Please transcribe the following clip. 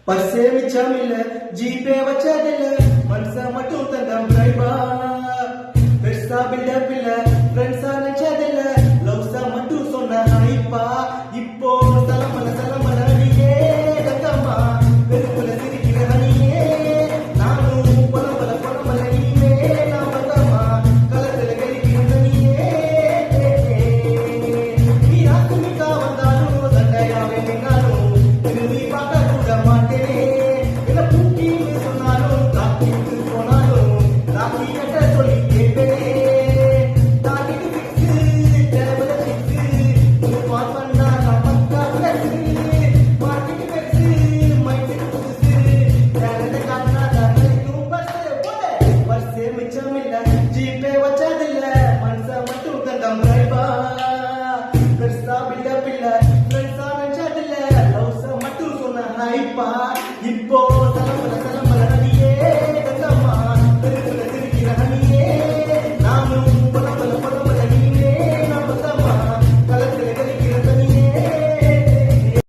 per se மிச்சம் இல்ல GPay வச்சதில்ல மனச மட்டும் தந்தம் பிரைபா பெருசா பில்டப் இல்ல ஃப்ரெண்ட்ஸா நினைச்சதில்ல லவ்ஸா மட்டும் சொன்ன ஹைப்பா இப்போ தலமல தலமல அடியே தங்கம்மா வெறுப்புல சிரிக்கிற அணியே நானும் பலமல பலமல நீமே நான் வந்தம்மா களத்துல கழிக்கிற தனியே நீ ஆக்குமிக்கா வந்தாலும் சண்டையாவே நின்னாலும் திரும்பி பார்க்க கூட மாட்டேனே என்ன பூக்கின்னு சொன்னாலும் காக்கிட்டு போனாலும் ராக்கி கட்ட சொல்லி கேட்பேனே தாக்கிட்டு பிக்ஸு தேவல பிக்ஸு உங்க பால் பண்ணா நான் பக்கா பிளஸு மார்க்கெட் பெருசு மைண்ட் புதுசு தேவல காட்டினா தாக்கலைக்கும் பர்ஸே மிச்சம் இல்ல ஜிபே வச்சதில்ல மனச மட்டும் தந்தம் ரைபா பெருசா பில்டப் இல்ல ஃப்ரெண்ட்ஸா நினைச்சதில்ல லவ்ஸ மட்டும் சொன்ன ஹைப்பா இப்போ தலமல தலமல